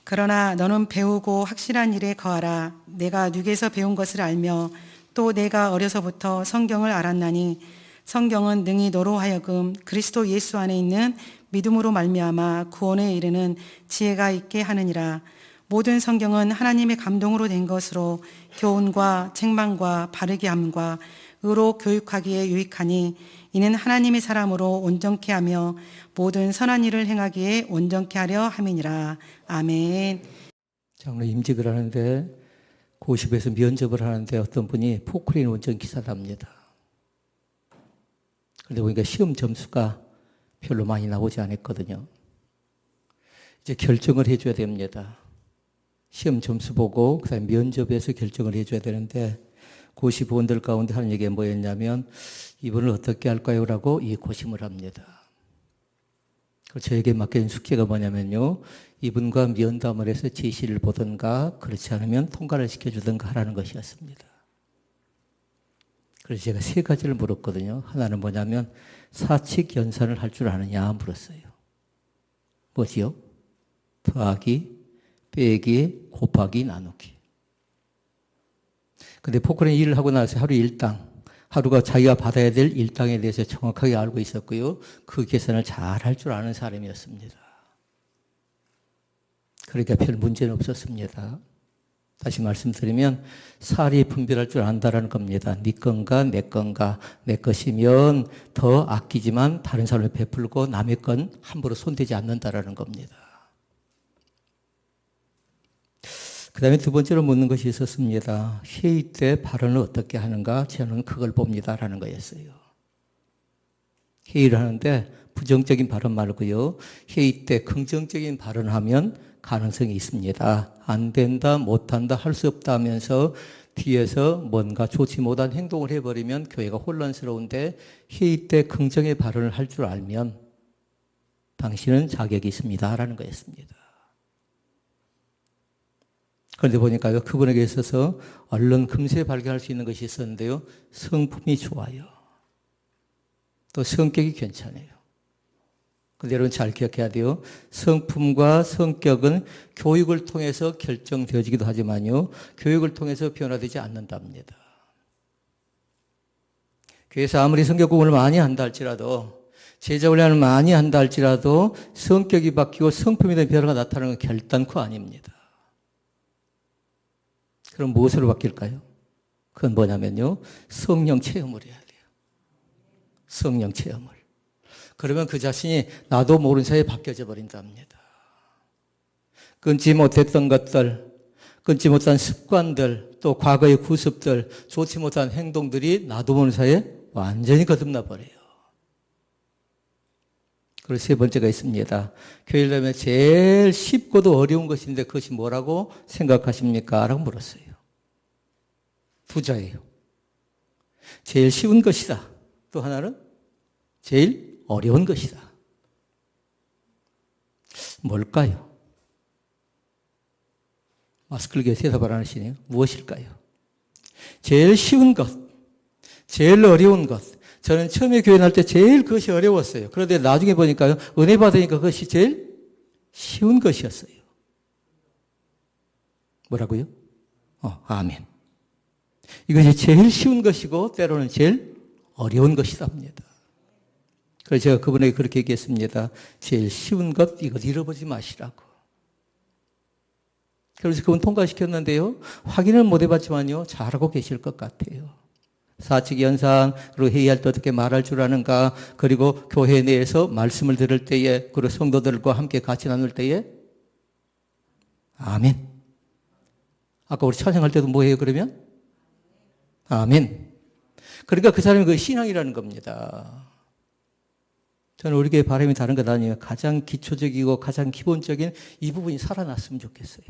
그러나 너는 배우고 확실한 일에 거하라. 내가 뉘게서 배운 것을 알며 또 내가 어려서부터 성경을 알았나니 성경은 능히 너로 하여금 그리스도 예수 안에 있는 믿음으로 말미암아 구원에 이르는 지혜가 있게 하느니라. 모든 성경은 하나님의 감동으로 된 것으로 교훈과 책망과 바르게 함과 의로 교육하기에 유익하니 이는 하나님의 사람으로 온전케 하며 모든 선한 일을 행하기에 온전케 하려 함이니라. 아멘. 장로 임직을 하는데 고시부에서 면접을 하는데 어떤 분이 포크레인 운전기사답니다. 그런데 보니까 시험 점수가 별로 많이 나오지 않았거든요. 이제 결정을 해줘야 됩니다. 시험 점수 보고 그다음에 면접에서 결정을 해줘야 되는데 고시부원들 가운데 하는 얘기가 뭐였냐면 이분을 어떻게 할까요? 라고 이 고심을 합니다. 저에게 맡겨진 숙제가 뭐냐면요. 이분과 면담을 해서 제시를 보든가 그렇지 않으면 통과를 시켜주든가 하라는 것이었습니다. 그래서 제가 세 가지를 물었거든요. 하나는 뭐냐면 사칙 연산을 할 줄 아느냐 물었어요. 뭐지요? 더하기, 빼기, 곱하기, 나누기. 근데 포크레인 일을 하고 나서 하루 일당, 하루가 자기가 받아야 될 일당에 대해서 정확하게 알고 있었고요. 그 계산을 잘 할 줄 아는 사람이었습니다. 그러니까 별 문제는 없었습니다. 다시 말씀드리면 살이 분별할 줄 안다라는 겁니다. 네 건가 내 건가. 내 것이면 더 아끼지만 다른 사람을 베풀고 남의 건 함부로 손대지 않는다라는 겁니다. 그 다음에 두 번째로 묻는 것이 있었습니다. 회의 때 발언을 어떻게 하는가? 저는 그걸 봅니다라는 거였어요. 회의를 하는데 부정적인 발언 말고요. 회의 때 긍정적인 발언을 하면 가능성이 있습니다. 안 된다, 못한다, 할 수 없다 하면서 뒤에서 뭔가 좋지 못한 행동을 해버리면 교회가 혼란스러운데 회의 때 긍정의 발언을 할 줄 알면 당신은 자격이 있습니다라는 거였습니다. 그런데 보니까요, 그분에게 있어서 얼른 금세 발견할 수 있는 것이 있었는데요. 성품이 좋아요. 또 성격이 괜찮아요. 근데 여러분 잘 기억해야 돼요. 성품과 성격은 교육을 통해서 결정되어지기도 하지만요. 교육을 통해서 변화되지 않는답니다. 교회에서 아무리 성격 공부를 많이 한다 할지라도 제자 훈련을 많이 한다 할지라도 성격이 바뀌고 성품에 대한 변화가 나타나는 건 결단코 아닙니다. 그럼 무엇으로 바뀔까요? 그건 뭐냐면요. 성령 체험을 해야 돼요. 성령 체험을. 그러면 그 자신이 나도 모르는 사이에 바뀌어져 버린답니다. 끊지 못했던 것들, 끊지 못한 습관들, 또 과거의 구습들, 좋지 못한 행동들이 나도 모르는 사이에 완전히 거듭나 버려요. 그리고 세 번째가 있습니다. 교회를 다니면 제일 쉽고도 어려운 것인데 그것이 뭐라고 생각하십니까? 라고 물었어요. 투자예요. 제일 쉬운 것이다. 또 하나는 제일 어려운 것이다. 뭘까요? 마스크를 귀에 대답을 안 하시네요. 무엇일까요? 제일 쉬운 것, 제일 어려운 것. 저는 처음에 교회 나올 때 제일 그것이 어려웠어요. 그런데 나중에 보니까요, 은혜 받으니까 그것이 제일 쉬운 것이었어요. 뭐라고요? 아멘. 이것이 제일 쉬운 것이고 때로는 제일 어려운 것이다 합니다. 그래서 제가 그분에게 그렇게 얘기했습니다. 제일 쉬운 것 이것 잃어보지 마시라고. 그래서 그분 통과시켰는데요. 확인은 못 해봤지만요. 잘하고 계실 것 같아요. 사칙 연산, 그리고 회의할 때 어떻게 말할 줄 아는가, 그리고 교회 내에서 말씀을 들을 때에, 그리고 성도들과 함께 같이 나눌 때에 아멘. 아까 우리 찬양할 때도 뭐 해요 그러면? 아멘. 그러니까 그 사람이 그 신앙이라는 겁니다. 저는 우리 교회 바람이 다른 것 아니에요. 가장 기초적이고 가장 기본적인 이 부분이 살아났으면 좋겠어요.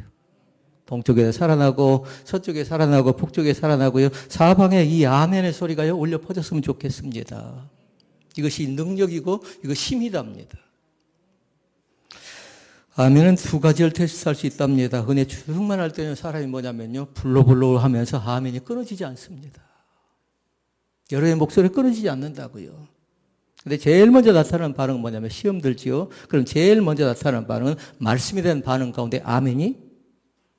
동쪽에 살아나고 서쪽에 살아나고 북쪽에 살아나고요. 사방에 이 아멘의 소리가요 울려 퍼졌으면 좋겠습니다. 이것이 능력이고 이거 힘이랍니다. 아멘은 두 가지를 테스트할 수 있답니다. 은혜 충만할 때는 사람이 뭐냐면요. 불로불로 하면서 아멘이 끊어지지 않습니다. 여러분의 목소리 끊어지지 않는다고요. 근데 제일 먼저 나타나는 반응은 뭐냐면 시험 들지요. 그럼 제일 먼저 나타나는 반응은 말씀에 대한 반응 가운데 아멘이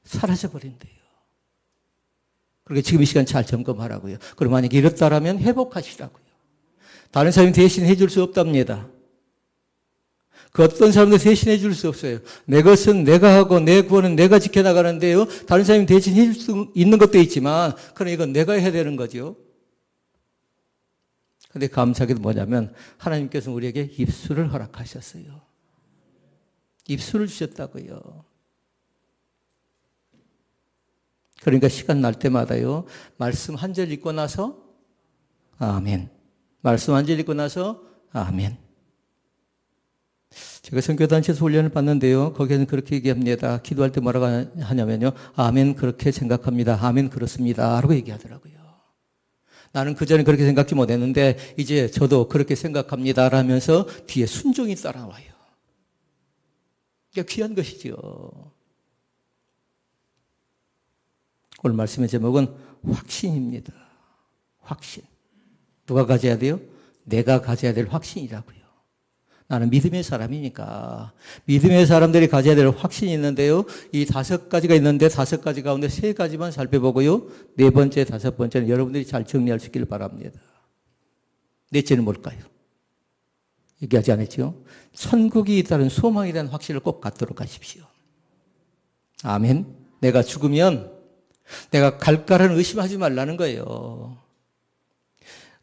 사라져버린대요. 그러니까 지금 이 시간 잘 점검하라고요. 그럼 만약에 이렇다라면 회복하시라고요. 다른 사람이 대신해 줄 수 없답니다. 그 어떤 사람도 대신해 줄 수 없어요. 내 것은 내가 하고 내 구원은 내가 지켜나가는데요. 다른 사람이 대신해 줄 수 있는 것도 있지만 그럼 이건 내가 해야 되는 거죠. 근데 감사하게도 뭐냐면 하나님께서 우리에게 입술을 허락하셨어요. 입술을 주셨다고요. 그러니까 시간 날 때마다요. 말씀 한 절 읽고 나서 아멘. 말씀 한 절 읽고 나서 아멘. 제가 선교단체에서 훈련을 받는데요. 거기에는 그렇게 얘기합니다. 기도할 때 뭐라고 하냐면요. 아멘 그렇게 생각합니다. 아멘 그렇습니다. 라고 얘기하더라고요. 나는 그전에 그렇게 생각지 못했는데 이제 저도 그렇게 생각합니다. 라면서 뒤에 순종이 따라와요. 이게 귀한 것이죠. 오늘 말씀의 제목은 확신입니다. 확신. 누가 가져야 돼요? 내가 가져야 될 확신이라고요. 나는 믿음의 사람이니까 믿음의 사람들이 가져야 될 확신이 있는데요. 이 5가지가 있는데 5가지 가운데 3가지만 살펴보고요. 4번째, 5번째는 여러분들이 잘 정리할 수 있기를 바랍니다. 넷째는 뭘까요? 얘기하지 않았죠? 천국이 있다는 소망에 대한 확신을 꼭 갖도록 하십시오. 아멘. 내가 죽으면 내가 갈까라는 의심하지 말라는 거예요.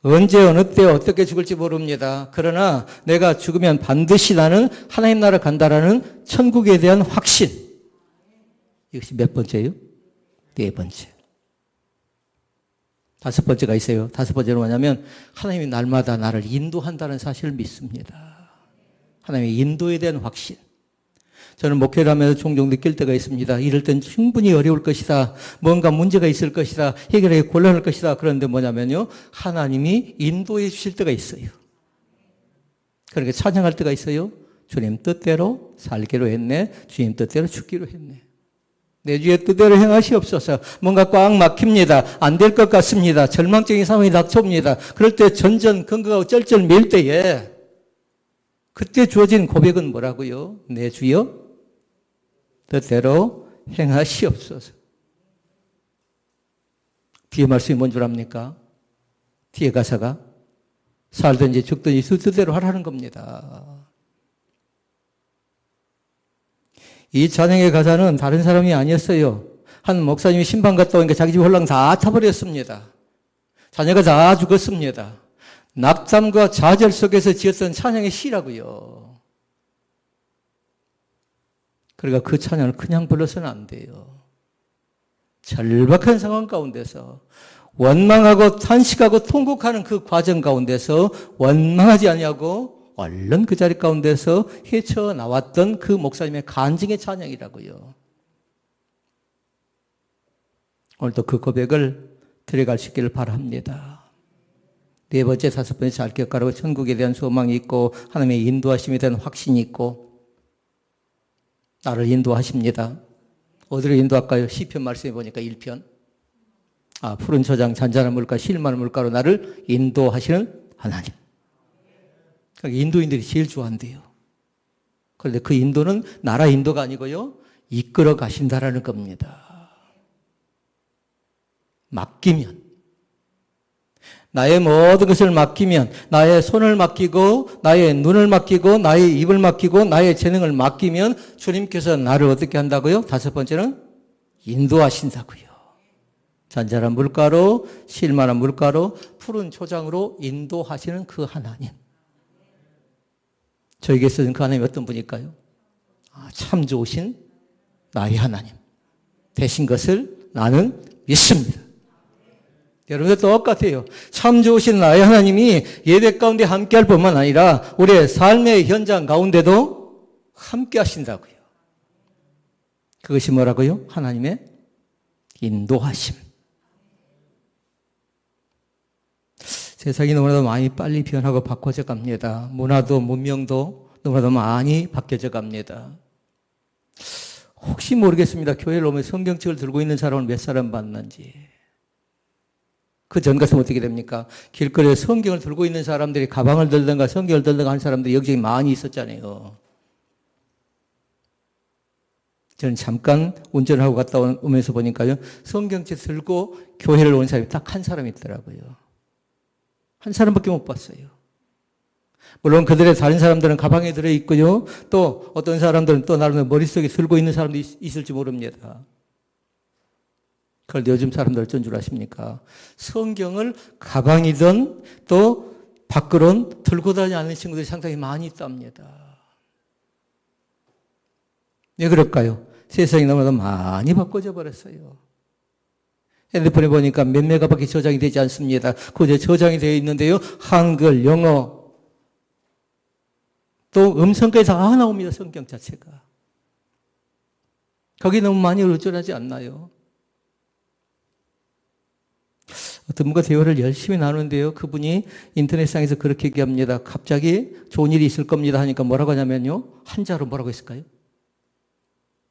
언제 어느 때 어떻게 죽을지 모릅니다. 그러나 내가 죽으면 반드시 나는 하나님 나라 간다라는 천국에 대한 확신. 이것이 몇 번째예요? 4번째. 5번째가 있어요. 5번째는 뭐냐면 하나님이 날마다 나를 인도한다는 사실을 믿습니다. 하나님의 인도에 대한 확신. 저는 목회를 하면서 종종 느낄 때가 있습니다. 이럴 땐 충분히 어려울 것이다. 뭔가 문제가 있을 것이다. 해결하기 곤란할 것이다. 그런데 뭐냐면요. 하나님이 인도해 주실 때가 있어요. 그러니까 찬양할 때가 있어요. 주님 뜻대로 살기로 했네. 주님 뜻대로 죽기로 했네. 내 주의 뜻대로 행하시옵소서. 뭔가 꽉 막힙니다. 안 될 것 같습니다. 절망적인 상황이 닥쳐옵니다. 그럴 때 전전긍긍하고 쩔쩔맬 때에 그때 주어진 고백은 뭐라고요? 내 주여 뜻대로 행하시옵소서. 뒤에 말씀이 뭔 줄 압니까? 뒤에 가사가 살든지 죽든지 주 뜻대로 하라는 겁니다. 이 찬양의 가사는 다른 사람이 아니었어요. 한 목사님이 신방 갔다 오니까 자기 집 홀랑 다 타버렸습니다. 자녀가 다 죽었습니다. 낙담과 좌절 속에서 지었던 찬양의 시라고요. 그러니까 그 찬양을 그냥 불러서는 안 돼요. 절박한 상황 가운데서 원망하고 탄식하고 통곡하는 그 과정 가운데서 원망하지 아니하고 얼른 그 자리 가운데서 헤쳐나왔던 그 목사님의 간증의 찬양이라고요. 오늘도 그 고백을 들어갈 수 있기를 바랍니다. 4번째, 5번째 잘 기억하라고 천국에 대한 소망이 있고 하나님의 인도하심에 대한 확신이 있고 나를 인도하십니다. 어디로 인도할까요? 시편 말씀해 보니까 1편. 푸른 초장 잔잔한 물가 실만한 물가로 나를 인도하시는 하나님. 그러니까 인도인들이 제일 좋아한대요. 그런데 그 인도는 나라 인도가 아니고요. 이끌어 가신다라는 겁니다. 맡기면. 나의 모든 것을 맡기면, 나의 손을 맡기고, 나의 눈을 맡기고, 나의 입을 맡기고, 나의 재능을 맡기면 주님께서 나를 어떻게 한다고요? 5번째는 인도하신다고요. 잔잔한 물가로, 실만한 물가로, 푸른 초장으로 인도하시는 그 하나님. 저에게서는 그 하나님이 어떤 분일까요? 참 좋으신 나의 하나님. 되신 것을 나는 믿습니다. 여러분들 똑같아요. 참 좋으신 나의 하나님이 예배 가운데 함께할 뿐만 아니라 우리의 삶의 현장 가운데도 함께 하신다고요. 그것이 뭐라고요? 하나님의 인도하심. 세상이 너무나도 많이 빨리 변하고 바꿔져 갑니다. 문화도 문명도 너무나도 많이 바뀌어져 갑니다. 혹시 모르겠습니다. 교회를 오면 성경책을 들고 있는 사람을 몇 사람 봤는지. 그 전 같으면 어떻게 됩니까? 길거리에 성경을 들고 있는 사람들이 가방을 들든가 성경을 들든가 하는 사람들이 여기저기 많이 있었잖아요. 저는 잠깐 운전하고 갔다 오면서 보니까요, 성경책 들고 교회를 온 사람이 딱 한 사람이 있더라고요. 한 사람밖에 못 봤어요. 물론 그들의 다른 사람들은 가방에 들어있고요, 또 어떤 사람들은 또 나름대로 머릿속에 들고 있는 사람도 있을지 모릅니다. 그런데 요즘 사람들 어쩐 줄 아십니까? 성경을 가방이든 또 밖으로는 들고 다니지 않는 친구들이 상당히 많이 있답니다. 왜 그럴까요? 세상이 너무나 많이 바꿔져 버렸어요. 핸드폰에 보니까 몇 메가밖에 저장이 되지 않습니다. 그저 저장이 되어 있는데요, 한글, 영어, 또 음성까지 다 나옵니다. 성경 자체가. 거기 너무 많이 의존하지 않나요? 어떤 분과 대화를 열심히 나누는데요, 그분이 인터넷상에서 그렇게 얘기합니다. 갑자기 좋은 일이 있을 겁니다 하니까 뭐라고 하냐면요, 한자로 뭐라고 했을까요?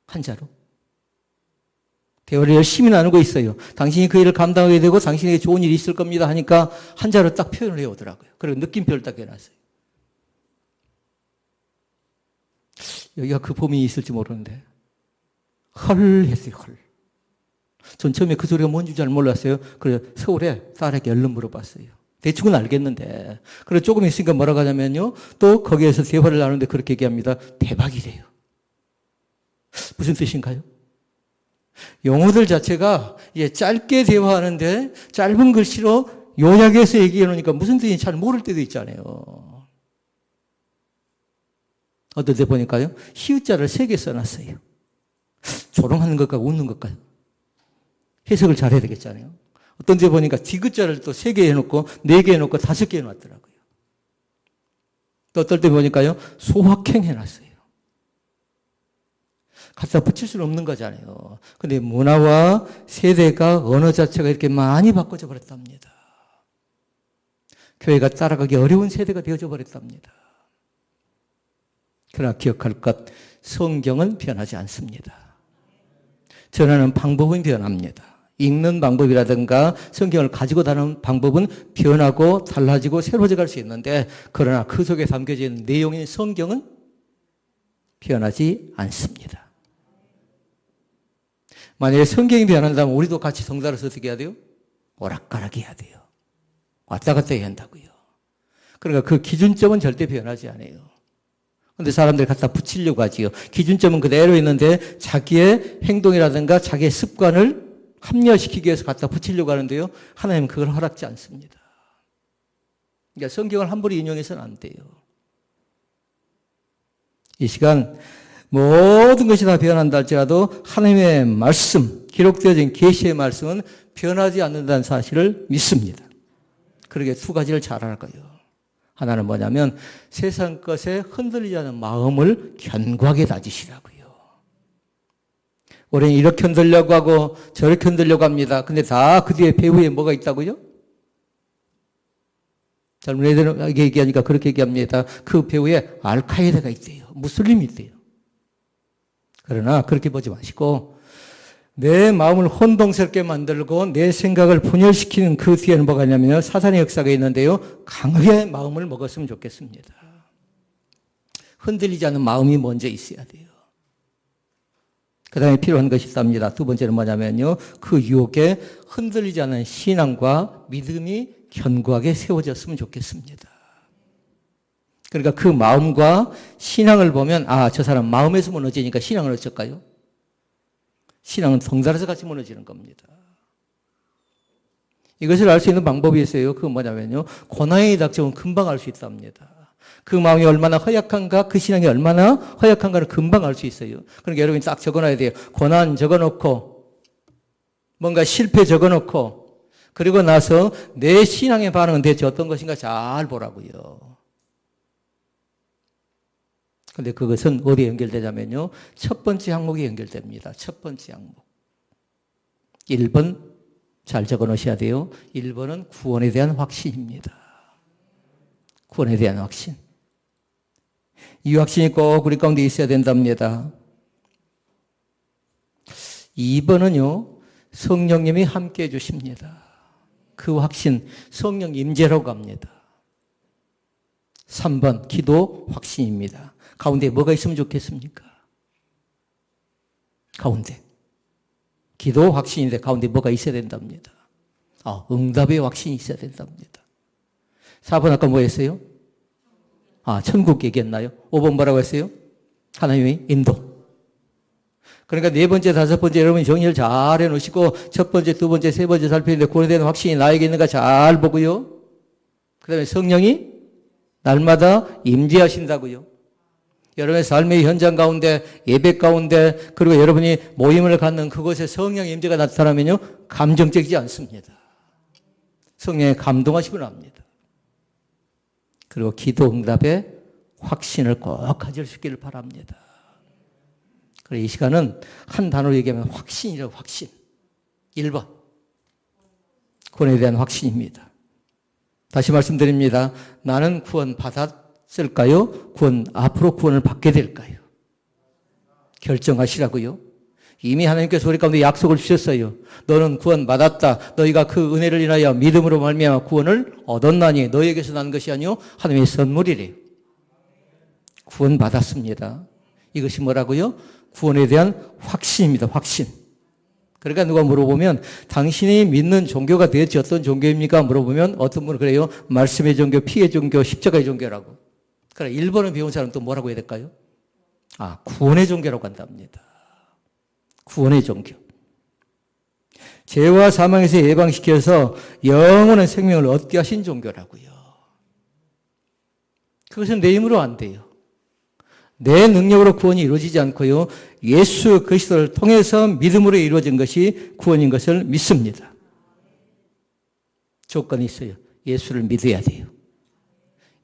한자로. 대화를 열심히 나누고 있어요. 당신이 그 일을 감당하게 되고 당신에게 좋은 일이 있을 겁니다 하니까 한자로 딱 표현을 해오더라고요. 그리고 느낌표를 딱 해놨어요. 여기가 그 범인이 있을지 모르는데 헐 했어요. 헐. 전 처음에 그 소리가 뭔지 잘 몰랐어요. 그래서 서울에 딸에게 얼른 물어봤어요. 대충은 알겠는데. 그래서 조금 있으니까 뭐라고 하냐면요, 또 거기에서 대화를 나누는데 그렇게 얘기합니다. 대박이래요. 무슨 뜻인가요? 용어들 자체가 짧게 대화하는데 짧은 글씨로 요약해서 얘기해 놓으니까 무슨 뜻인지 잘 모를 때도 있잖아요. 어떨 때 보니까요, 히읗자를 3개 써놨어요. 조롱하는 것과 웃는 것과 해석을 잘 해야 되겠잖아요. 어떤 데 보니까 디귿자를 또 3개 해놓고 4개 해놓고 5개 해놨더라고요. 또 어떨 때 보니까요, 소확행 해놨어요. 갖다 붙일 수는 없는 거잖아요. 근데 문화와 세대가 언어 자체가 이렇게 많이 바꿔져 버렸답니다. 교회가 따라가기 어려운 세대가 되어져 버렸답니다. 그러나 기억할 것, 성경은 변하지 않습니다. 전하는 방법은 변합니다. 읽는 방법이라든가 성경을 가지고 다니는 방법은 변하고 달라지고 새로워져 갈 수 있는데, 그러나 그 속에 담겨져 있는 내용인 성경은 변하지 않습니다. 만약에 성경이 변한다면 우리도 같이 성달아서 어떻게 해야 돼요? 오락가락 해야 돼요. 왔다 갔다 해야 한다고요. 그러니까 그 기준점은 절대 변하지 않아요. 그런데 사람들이 갖다 붙이려고 하지요. 기준점은 그대로 있는데 자기의 행동이라든가 자기의 습관을 합리화시키기 위해서 갖다 붙이려고 하는데요, 하나님은 그걸 허락지 않습니다. 그러니까 성경을 함부로 인용해서는 안 돼요. 이 시간 모든 것이 다 변한다 할지라도 하나님의 말씀, 기록되어진 계시의 말씀은 변하지 않는다는 사실을 믿습니다. 그러게 2가지를 잘 알아요. 하나는 뭐냐면 세상 것에 흔들리지 않은 마음을 견고하게 다지시라고요. 우리는 이렇게 흔들려고 하고 저렇게 흔들려고 합니다. 근데 다 그 뒤에 배후에 뭐가 있다고요? 젊은 애들에게 얘기하니까 그렇게 얘기합니다. 그 배후에 알카에다가 있대요. 무슬림이 있대요. 그러나 그렇게 보지 마시고 내 마음을 혼동스럽게 만들고 내 생각을 분열시키는 그 뒤에는 뭐가 있냐면요, 사탄의 역사가 있는데요, 강하게 마음을 먹었으면 좋겠습니다. 흔들리지 않는 마음이 먼저 있어야 돼요. 그 다음에 필요한 것이 있답니다. 2번째는 뭐냐면요, 그 유혹에 흔들리지 않는 신앙과 믿음이 견고하게 세워졌으면 좋겠습니다. 그러니까 그 마음과 신앙을 보면, 아, 저 사람 마음에서 무너지니까 신앙은 어쩔까요? 신앙은 덩달아서 같이 무너지는 겁니다. 이것을 알 수 있는 방법이 있어요. 그건 뭐냐면요, 고난이 닥쳐오면 금방 알 수 있답니다. 그 마음이 얼마나 허약한가, 그 신앙이 얼마나 허약한가를 금방 알 수 있어요. 그러니까 여러분이 딱 적어놔야 돼요. 고난 적어놓고, 뭔가 실패 적어놓고, 그리고 나서 내 신앙의 반응은 대체 어떤 것인가 잘 보라고요. 근데 그것은 어디에 연결되냐면요, 첫 번째 항목에 연결됩니다. 첫 번째 항목. 1번 잘 적어 놓으셔야 돼요. 1번은 구원에 대한 확신입니다. 구원에 대한 확신. 이 확신이 꼭 우리 가운데 있어야 된답니다. 2번은요, 성령님이 함께 해 주십니다. 그 확신, 성령 임재라고 합니다. 3번, 기도 확신입니다. 가운데 뭐가 있으면 좋겠습니까? 가운데. 기도 확신인데 가운데 뭐가 있어야 된답니다. 응답의 확신이 있어야 된답니다. 4번 아까 뭐 했어요? 천국 얘기했나요? 5번 뭐라고 했어요? 하나님의 인도. 그러니까 네 번째, 다섯 번째 여러분이 정리를 잘 해놓으시고 첫 번째, 두 번째, 세 번째 살피는데 구원에 대한 확신이 나에게 있는가 잘 보고요. 그 다음에 성령이 날마다 임재하신다고요. 여러분의 삶의 현장 가운데, 예배 가운데, 그리고 여러분이 모임을 갖는 그곳에 성령의 임재가 나타나면요, 감정적이지 않습니다. 성령의 감동하심을 합니다. 그리고 기도 응답에 확신을 꼭 가질 수 있기를 바랍니다. 그래서 이 시간은 한 단어로 얘기하면 확신이라고, 확신. 1번. 구원에 대한 확신입니다. 다시 말씀드립니다. 나는 구원 받았을까요? 앞으로 구원을 받게 될까요? 결정하시라고요. 이미 하나님께서 우리 가운데 약속을 주셨어요. 너는 구원 받았다. 너희가 그 은혜를 인하여 믿음으로 말미암아 구원을 얻었나니 너희에게서 난 것이 아니요 하나님의 선물이래요. 구원 받았습니다. 이것이 뭐라고요? 구원에 대한 확신입니다. 확신. 그러니까 누가 물어보면 당신이 믿는 종교가 대체 어떤 종교입니까? 물어보면 어떤 분은 그래요. 말씀의 종교, 피의 종교, 십자가의 종교라고. 그래 1번을 배운 사람은 또 뭐라고 해야 될까요? 구원의 종교라고 한답니다. 구원의 종교. 죄와 사망에서 예방시켜서 영원한 생명을 얻게 하신 종교라고요. 그것은 내 힘으로 안 돼요. 내 능력으로 구원이 이루어지지 않고요. 예수 그리스도를 통해서 믿음으로 이루어진 것이 구원인 것을 믿습니다. 조건이 있어요. 예수를 믿어야 돼요.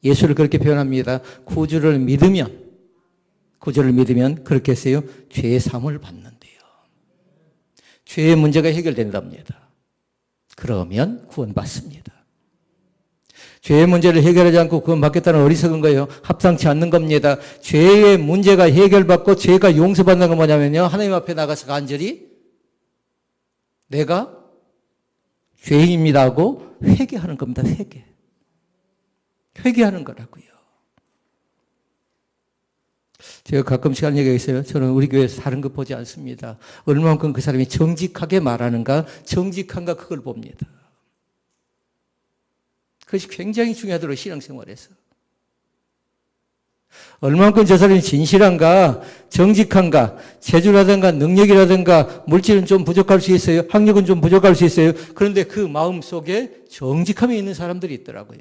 예수를 그렇게 표현합니다. 구주를 믿으면 그렇게 했어요. 죄의 사함을 받는데요. 죄의 문제가 해결된답니다. 그러면 구원받습니다. 죄의 문제를 해결하지 않고 구원받겠다는 어리석은 거예요. 합당치 않는 겁니다. 죄의 문제가 해결받고 죄가 용서받는 건 뭐냐면요. 하나님 앞에 나가서 간절히 내가 죄인입니다 하고 회개하는 겁니다. 회개하는 거라고요. 제가 가끔씩 하는 얘기가 있어요. 저는 우리 교회에서 다른 거 보지 않습니다. 얼마만큼 그 사람이 정직하게 말하는가, 정직한가 그걸 봅니다. 그것이 굉장히 중요하더라고요. 신앙생활에서. 얼마만큼 저 사람이 진실한가, 정직한가, 재주라든가 능력이라든가 물질은 좀 부족할 수 있어요. 학력은 좀 부족할 수 있어요. 그런데 그 마음 속에 정직함이 있는 사람들이 있더라고요.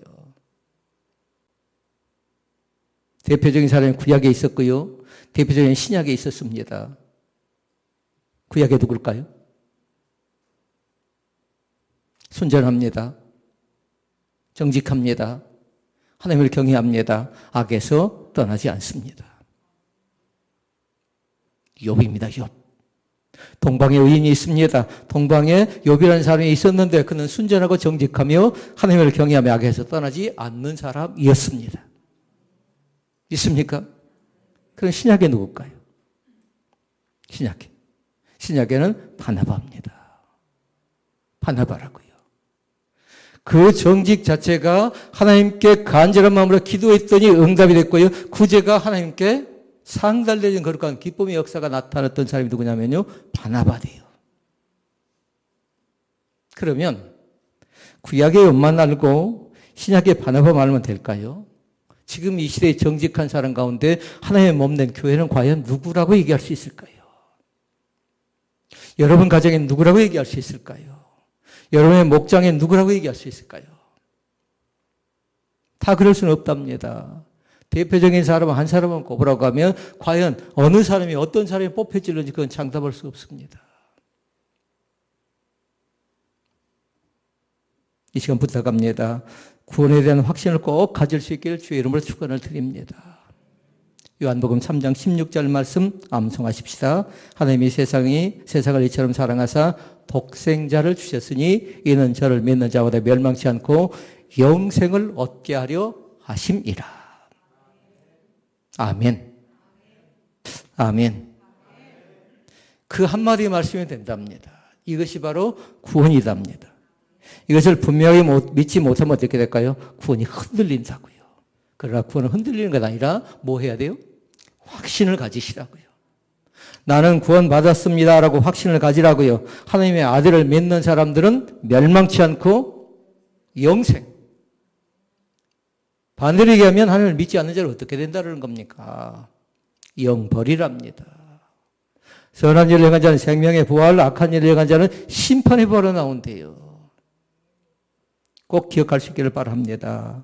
대표적인 사람이 구약에 있었고요. 대표적인 신약에 있었습니다. 구약에 누굴까요? 순전합니다. 정직합니다. 하나님을 경외합니다. 악에서 떠나지 않습니다. 욥입니다. 욥. 동방에 의인이 있습니다. 동방에 욥이라는 사람이 있었는데 그는 순전하고 정직하며 하나님을 경외하며 악에서 떠나지 않는 사람이었습니다. 있습니까? 그럼 신약에 누굴까요? 신약에는 바나바입니다. 바나바라고요. 그 정직 자체가 하나님께 간절한 마음으로 기도했더니 응답이 됐고요. 구제가 하나님께 상달되는 거룩한 기쁨의 역사가 나타났던 사람이 누구냐면요. 바나바예요. 그러면 구약의 욥만 알고 신약의 바나바 말하면 될까요? 지금 이 시대의 정직한 사람 가운데 하나님의 몸된 교회는 과연 누구라고 얘기할 수 있을까요? 여러분 가정엔 누구라고 얘기할 수 있을까요? 여러분의 목장엔 누구라고 얘기할 수 있을까요? 다 그럴 수는 없답니다. 대표적인 사람 한 사람만 꼽으라고 하면 과연 어느 사람이 어떤 사람이 뽑혀질는지 그건 장담할 수 없습니다. 이 시간 부탁합니다. 구원에 대한 확신을 꼭 가질 수 있기를 주의 이름으로 축원을 드립니다. 요한복음 3장 16절 말씀 암송하십시다. 하나님이 세상을 이처럼 사랑하사 독생자를 주셨으니 이는 저를 믿는 자보다 멸망치 않고 영생을 얻게 하려 하심이라. 아멘. 아멘. 그 한마디 말씀이 된답니다. 이것이 바로 구원이답니다. 이것을 분명히 믿지 못하면 어떻게 될까요? 구원이 흔들린다고요. 그러나 구원은 흔들리는 것 아니라 뭐 해야 돼요? 확신을 가지시라고요. 나는 구원받았습니다라고 확신을 가지라고요. 하나님의 아들을 믿는 사람들은 멸망치 않고 영생. 반대로 얘기하면 하나님을 믿지 않는 자는 어떻게 된다는 겁니까? 영벌이랍니다. 선한 일을 행한 자는 생명의 부활, 악한 일을 행한 자는 심판의 부활로 나온대요. 꼭 기억할 수 있기를 바랍니다.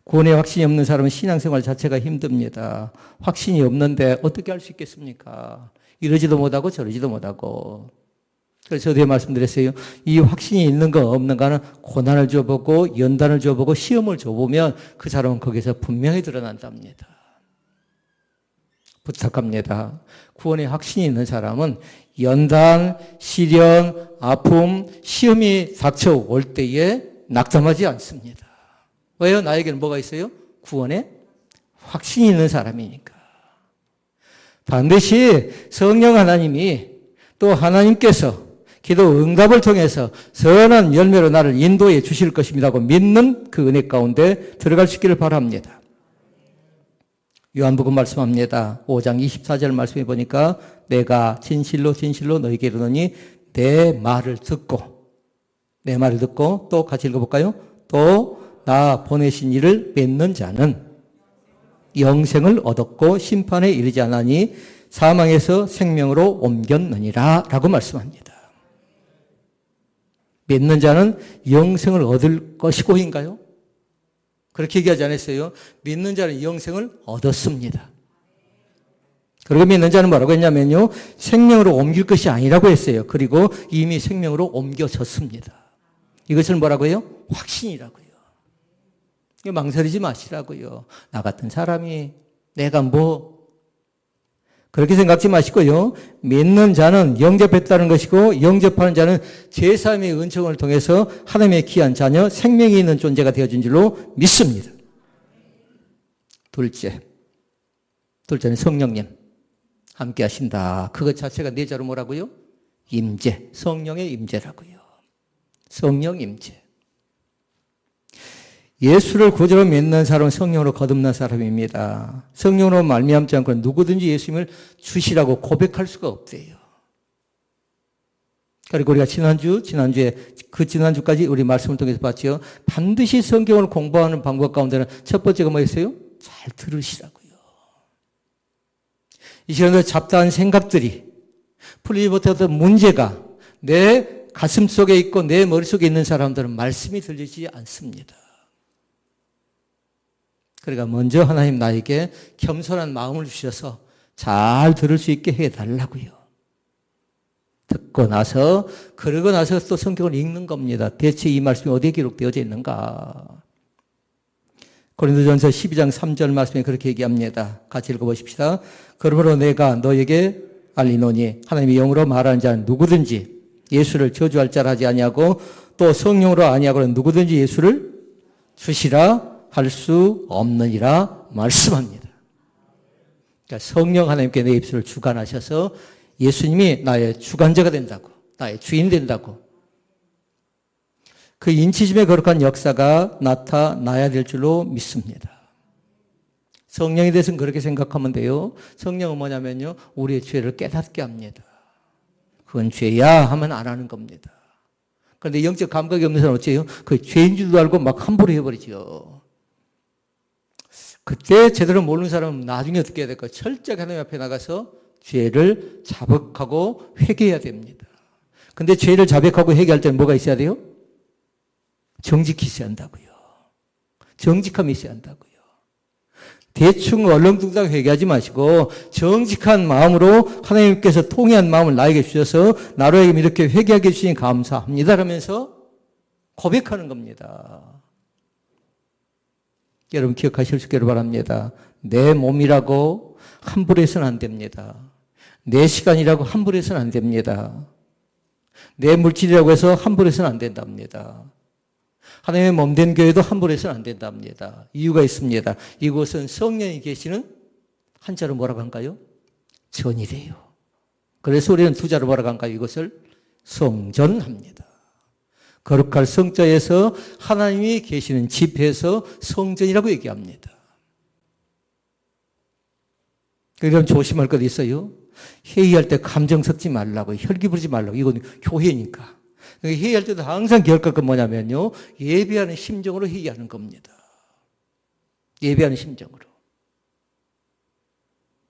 구원에 확신이 없는 사람은 신앙생활 자체가 힘듭니다. 확신이 없는데 어떻게 할 수 있겠습니까? 이러지도 못하고 저러지도 못하고. 그래서 저도 말씀드렸어요. 이 확신이 있는가 없는가는 고난을 줘보고 연단을 줘보고 시험을 줘보면 그 사람은 거기서 분명히 드러난답니다. 부탁합니다. 구원에 확신이 있는 사람은 연단, 시련, 아픔, 시험이 닥쳐올 때에 낙담하지 않습니다. 왜요? 나에게는 뭐가 있어요? 구원에 확신이 있는 사람이니까. 반드시 성령 하나님이 또 하나님께서 기도 응답을 통해서 선한 열매로 나를 인도해 주실 것입니다고 믿는 그 은혜 가운데 들어갈 수 있기를 바랍니다. 요한복음 말씀합니다. 5장 24절 말씀해 보니까 내가 진실로 진실로 너희에게 이르노니 내 말을 듣고 또 같이 읽어볼까요? 또 나 보내신 이를 믿는 자는 영생을 얻었고 심판에 이르지 않으니 사망에서 생명으로 옮겼느니라 라고 말씀합니다. 믿는 자는 영생을 얻을 것이고인가요? 그렇게 얘기하지 않았어요. 믿는 자는 영생을 얻었습니다. 그리고 믿는 자는 뭐라고 했냐면요. 생명으로 옮길 것이 아니라고 했어요. 그리고 이미 생명으로 옮겨졌습니다. 이것을 뭐라고 해요? 확신이라고요. 망설이지 마시라고요. 나 같은 사람이 내가 그렇게 생각지 마시고요. 믿는 자는 영접했다는 것이고 영접하는 자는 제3의 은총을 통해서 하나님의 귀한 자녀 생명이 있는 존재가 되어진 줄로 믿습니다. 둘째는 성령님 함께 하신다. 그것 자체가 네 자로 뭐라고요? 임재, 성령의 임재라고요. 성령 임재. 예수를 구주로 믿는 사람은 성령으로 거듭난 사람입니다. 성령으로 말미암지 않고 누구든지 예수님을 주시라고 고백할 수가 없대요. 그리고 우리가 지난주까지 우리 말씀을 통해서 봤죠. 반드시 성경을 공부하는 방법 가운데는 첫 번째가 뭐였어요? 잘 들으시라고요. 이 시간에 잡다한 생각들이 풀리지 못했던 문제가 내 가슴 속에 있고 내 머릿속에 있는 사람들은 말씀이 들리지 않습니다. 그러니까 먼저 하나님 나에게 겸손한 마음을 주셔서 잘 들을 수 있게 해달라고요. 그러고 나서 또 성경을 읽는 겁니다. 대체 이 말씀이 어디에 기록되어져 있는가? 고린도전서 12장 3절 말씀에 그렇게 얘기합니다. 같이 읽어보십시다. 그러므로 내가 너에게 알리노니 하나님의 영으로 말하는 자는 누구든지 예수를 저주할 자라 하지 아니하고 또 성령으로 아니하고는 누구든지 예수를 주시라 할 수 없느니라 말씀합니다. 그러니까 성령 하나님께 내 입술을 주관하셔서 예수님이 나의 주관자가 된다고, 나의 주인 된다고. 그 인치심의 거룩한 역사가 나타나야 될 줄로 믿습니다. 성령에 대해서는 그렇게 생각하면 돼요. 성령은 뭐냐면요, 우리의 죄를 깨닫게 합니다. 그건 죄야 하면 안 하는 겁니다. 그런데 영적 감각이 없는 사람은 어째요? 그 죄인 줄도 알고 막 함부로 해버리죠. 그때 제대로 모르는 사람은 나중에 어떻게 해야 될까요? 철저하게 하나님 앞에 나가서 죄를 자백하고 회개해야 됩니다. 근데 죄를 자백하고 회개할 때는 뭐가 있어야 돼요? 정직히 있어야 한다고요. 정직함이 있어야 한다고요. 대충 얼렁뚱땅 회개하지 마시고 정직한 마음으로 하나님께서 통회한 마음을 나에게 주셔서 나로 하여금 이렇게 회개하게 해주시니 감사합니다 라면서 고백하는 겁니다. 여러분 기억하실 수 있기를 바랍니다. 내 몸이라고 함부로 해서는 안 됩니다. 내 시간이라고 함부로 해서는 안 됩니다. 내 물질이라고 해서 함부로 해서는 안 된답니다. 하나님의 몸된 교회도 함부로 해서는 안 된답니다. 이유가 있습니다. 이곳은 성령이 계시는 한자로 뭐라고 할까요? 전이래요. 그래서 우리는 두 자로 뭐라고 할까요? 이것을 성전합니다. 거룩할 성자에서 하나님이 계시는 집에서 성전이라고 얘기합니다. 그럼 조심할 것 있어요. 회의할 때 감정 섞지 말라고, 혈기 부리지 말라고. 이건 교회니까. 회의할 때도 항상 기억할 건 뭐냐면요, 예배하는 심정으로 회의하는 겁니다. 예배하는 심정으로.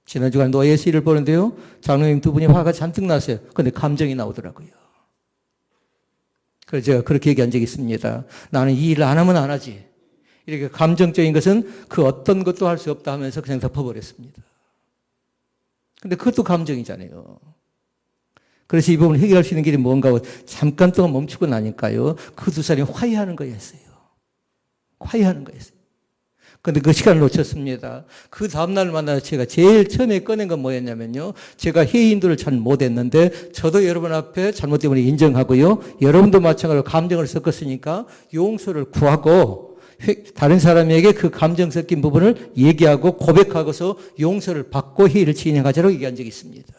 지난 주간 노예스 일을 보는데요, 장로님 두 분이 화가 잔뜩 났어요. 그런데 감정이 나오더라고요. 그래서 제가 그렇게 얘기한 적이 있습니다. 나는 이 일을 안 하면 안 하지. 이렇게 감정적인 것은 그 어떤 것도 할 수 없다 하면서 그냥 덮어버렸습니다. 근데 그것도 감정이잖아요. 그래서 이 부분을 해결할 수 있는 길이 뭔가 하고 잠깐 동안 멈추고 나니까요, 그 두 사람이 화해하는 거였어요. 화해하는 거였어요. 근데 그 시간을 놓쳤습니다. 그 다음날 만나서 제가 제일 처음에 꺼낸 건 뭐였냐면요, 제가 회의 인도를 잘 못했는데 저도 여러분 앞에 잘못 때문에 인정하고요, 여러분도 마찬가지로 감정을 섞었으니까 용서를 구하고 다른 사람에게 그 감정 섞인 부분을 얘기하고 고백하고서 용서를 받고 회의를 진행하자고 얘기한 적이 있습니다.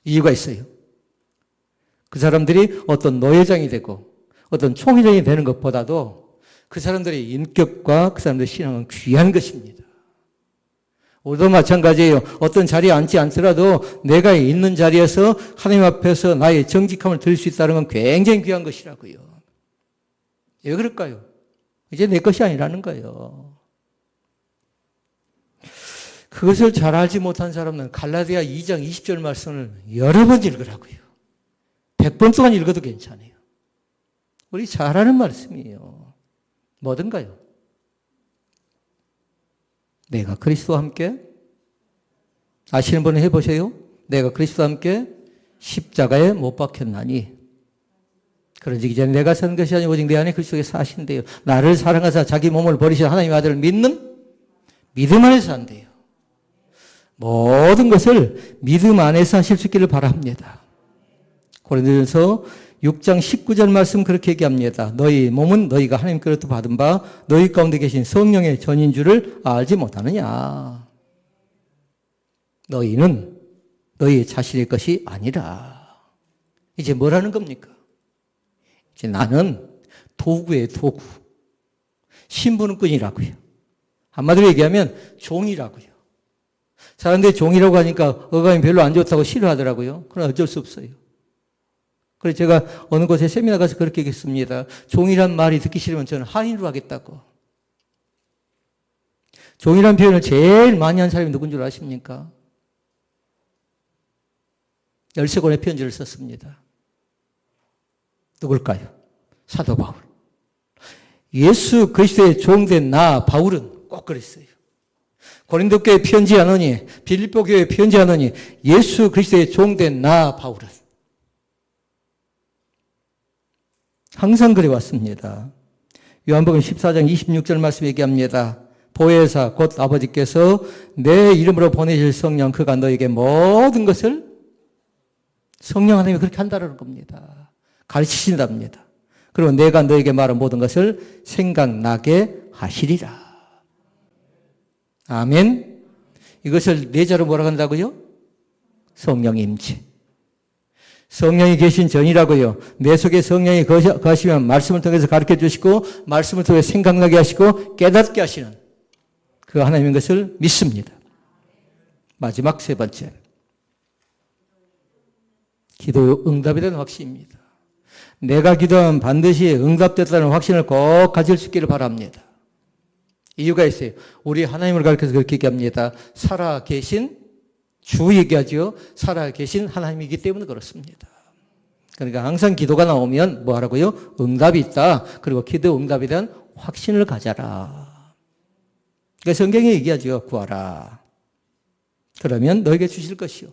이유가 있어요. 그 사람들이 어떤 노회장이 되고 어떤 총회장이 되는 것보다도 그 사람들의 인격과 그 사람들의 신앙은 귀한 것입니다. 우리도 마찬가지예요. 어떤 자리에 앉지 않더라도 내가 있는 자리에서 하나님 앞에서 나의 정직함을 드릴 수 있다는 건 굉장히 귀한 것이라고요. 왜 그럴까요? 이제 내 것이 아니라는 거예요. 그것을 잘 알지 못한 사람은 갈라디아 2장 20절 말씀을 여러 번 읽으라고요. 100번 동안 읽어도 괜찮아요. 우리 잘 아는 말씀이에요. 뭐든가요? 내가 그리스도와 함께, 아시는 분은 해보세요. 내가 그리스도와 함께 십자가에 못 박혔나니. 그런즉 이제 내가 사는 것이 아니고 오직 내 안에 그리스도께서 사신대요. 나를 사랑하사 자기 몸을 버리신 하나님의 아들을 믿는 믿음 안에서 산대요. 모든 것을 믿음 안에서 하실 수 있기를 바랍니다. 고린도전서 6장 19절 말씀 그렇게 얘기합니다. 너희 몸은 너희가 하나님께로부터 받은 바 너희 가운데 계신 성령의 전인 줄을 알지 못하느냐. 너희는 너희 자신의 것이 아니라. 이제 뭐라는 겁니까? 이제 나는 도구의 도구. 신부는 끈이라고요. 한마디로 얘기하면 종이라고요. 사람들이 종이라고 하니까 어감이 별로 안 좋다고 싫어하더라고요. 그러나 어쩔 수 없어요. 그래서 제가 어느 곳에 세미나 가서 그렇게 얘기했습니다. 종이란 말이 듣기 싫으면 저는 하인으로 하겠다고. 종이란 표현을 제일 많이 한 사람이 누군 줄 아십니까? 열세권의 편지를 썼습니다. 누굴까요? 사도 바울. 예수 그리스도의 종된 나 바울은 꼭 그랬어요. 고린도 교회에 편지하노니, 빌립보 교회에 편지하노니 예수 그리스도의 종된 나 바울은 항상 그래왔습니다. 요한복음 14장 26절 말씀 얘기합니다. 보혜사 곧 아버지께서 내 이름으로 보내실 성령 그가 너에게 모든 것을, 성령 하나님이 그렇게 한다는 겁니다. 가르치신답니다. 그리고 내가 너에게 말한 모든 것을 생각나게 하시리라. 아멘. 이것을 내자로 뭐라고 한다고요? 성령 임재. 성령이 계신 전이라고요. 내 속에 성령이 거하시면 말씀을 통해서 가르쳐 주시고 말씀을 통해 생각나게 하시고 깨닫게 하시는 그 하나님인 것을 믿습니다. 마지막 세 번째. 기도 응답에 대한 확신입니다. 내가 기도하면 반드시 응답됐다는 확신을 꼭 가질 수 있기를 바랍니다. 이유가 있어요. 우리 하나님을 가르쳐서 그렇게 얘기합니다. 살아계신 주 얘기하죠. 살아계신 하나님이기 때문에 그렇습니다. 그러니까 항상 기도가 나오면 뭐 하라고요? 응답이 있다. 그리고 기도 응답에 대한 확신을 가져라. 그러니까 성경에 얘기하죠. 구하라. 그러면 너에게 주실 것이요.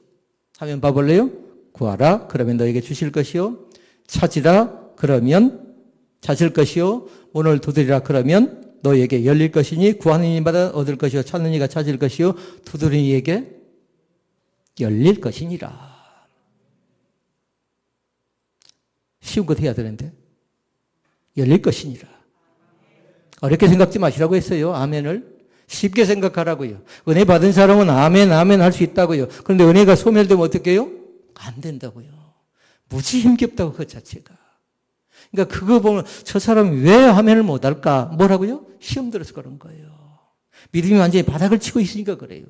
하면 봐볼래요? 구하라. 그러면 너에게 주실 것이요. 찾으라. 그러면 찾을 것이요. 문을 두드리라. 그러면 너에게 열릴 것이니 구하는 이마다 얻을 것이요. 찾는 이가 찾을 것이요. 두드리는 이에게 열릴 것이니라. 쉬운 것 해야 되는데 열릴 것이니라. 어렵게 생각지 마시라고 했어요. 아멘을 쉽게 생각하라고요. 은혜 받은 사람은 아멘 아멘 할 수 있다고요. 그런데 은혜가 소멸되면 어떻게 해요? 안 된다고요. 무지 힘겹다고 그 자체가. 그러니까 그거 보면 저 사람이 왜 아멘을 못할까? 뭐라고요? 시험 들어서 그런 거예요. 믿음이 완전히 바닥을 치고 있으니까 그래요.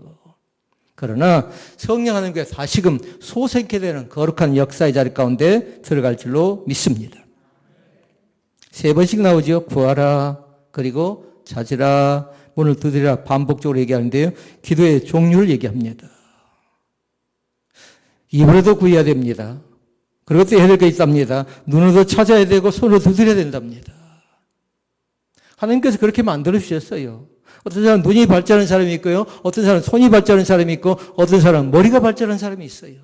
그러나 성령 하나님께 다시금 소생케 되는 거룩한 역사의 자리 가운데 들어갈 줄로 믿습니다. 3번씩 나오죠. 구하라, 그리고 찾으라, 문을 두드리라 반복적으로 얘기하는데요. 기도의 종류를 얘기합니다. 입으로도 구해야 됩니다. 그리고 또 해야 될 게 있답니다. 눈으로도 찾아야 되고 손으로 두드려야 된답니다. 하나님께서 그렇게 만들어 주셨어요. 어떤 사람은 눈이 발전하는 사람이 있고요. 어떤 사람은 손이 발전하는 사람이 있고 어떤 사람은 머리가 발전하는 사람이 있어요.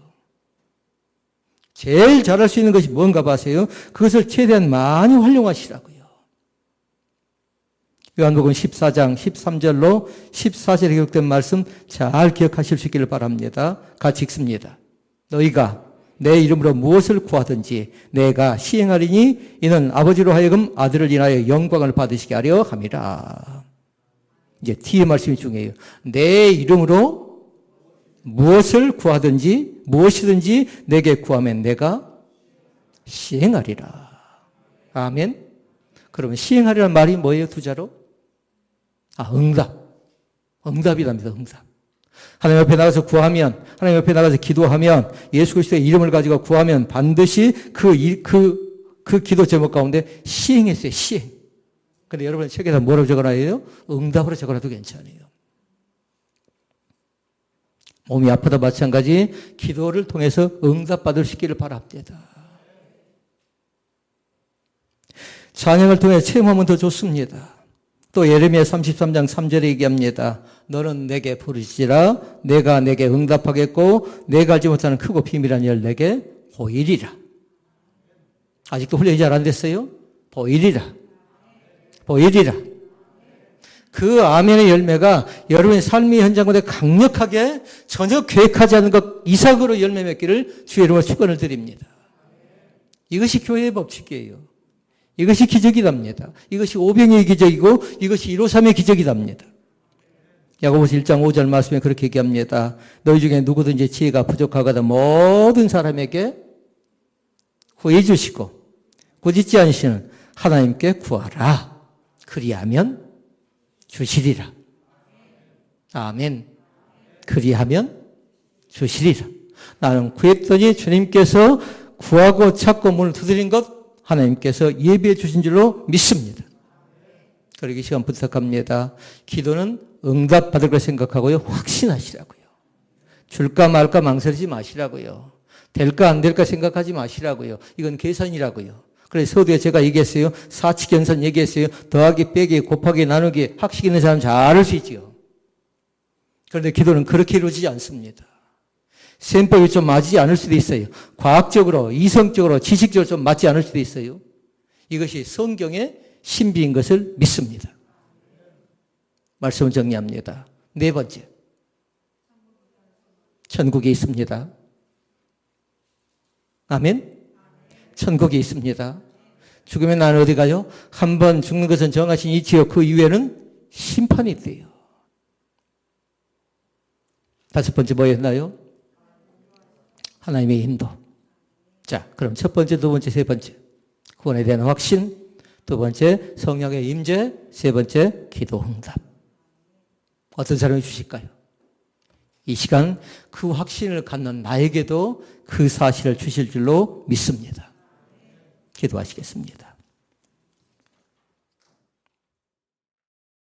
제일 잘할 수 있는 것이 뭔가 봐세요. 그것을 최대한 많이 활용하시라고요. 요한복음 14장 13절로 14절에 기록된 말씀 잘 기억하실 수 있기를 바랍니다. 같이 읽습니다. 너희가 내 이름으로 무엇을 구하든지 내가 시행하리니 이는 아버지로 하여금 아들을 인하여 영광을 받으시게 하려 함이라. 이제 뒤에 말씀이 중요해요. 내 이름으로 무엇을 구하든지 무엇이든지 내게 구하면 내가 시행하리라. 아멘. 그러면 시행하리라는 말이 뭐예요? 두자로? 응답. 응답이랍니다. 응답. 하나님 옆에 나가서 구하면, 하나님 옆에 나가서 기도하면, 예수 그리스도의 이름을 가지고 구하면 반드시 그 기도 제목 가운데 시행했어요. 시행. 근데 여러분 책에다 뭐라고 적어놔요? 응답으로 적어놔도 괜찮아요. 몸이 아프다 마찬가지 기도를 통해서 응답받을 수 있기를 바랍니다. 찬양을 통해 체험하면 더 좋습니다. 또 예레미야 33장 3절에 얘기합니다. 너는 내게 부르시라 내가 내게 응답하겠고 내가 알지 못하는 크고 비밀한 일 내게 보이리라. 아직도 훈련이 잘 안 됐어요? 보이리라. 보이리라. 그 아멘의 열매가 여러분의 삶의 현장 가운데 강력하게 전혀 계획하지 않은 것 이상으로 열매 맺기를 주의 이름으로 축원을 드립니다. 이것이 교회의 법칙이에요. 이것이 기적이답니다. 이것이 오병이의 기적이고 이것이 153의 기적이답니다. 야고보서 1장 5절 말씀에 그렇게 얘기합니다. 너희 중에 누구든지 지혜가 부족하거든 모든 사람에게 구해 주시고 꾸짖지 않으시는 하나님께 구하라. 그리하면 주시리라. 아멘. 그리하면 주시리라. 나는 구했더니 주님께서 구하고 찾고 문을 두드린 것 하나님께서 예비해 주신 줄로 믿습니다. 그러기 시간 부탁합니다. 기도는 응답받을 걸 생각하고요. 확신하시라고요. 줄까 말까 망설이지 마시라고요. 될까 안 될까 생각하지 마시라고요. 이건 계산이라고요. 그래서 서두에 제가 얘기했어요. 사치경산 얘기했어요. 더하기, 빼기, 곱하기, 나누기 학식 있는 사람 잘 알 수 있죠. 그런데 기도는 그렇게 이루어지지 않습니다. 셈법이 좀 맞지 않을 수도 있어요. 과학적으로, 이성적으로, 지식적으로 좀 맞지 않을 수도 있어요. 이것이 성경의 신비인 것을 믿습니다. 말씀을 정리합니다. 4번째. 천국이 있습니다. 아멘? 천국이 있습니다. 죽으면 나는 어디 가요? 한 번 죽는 것은 정하신 이치요. 그 이후에는 심판이 돼요. 5번째 뭐였나요? 하나님의 인도. 자, 그럼 첫 번째, 두 번째, 세 번째. 구원에 대한 확신. 두 번째, 성령의 임재. 세 번째, 기도 응답. 어떤 사람이 주실까요? 이 시간 그 확신을 갖는 나에게도 그 사실을 주실 줄로 믿습니다. 기도하시겠습니다.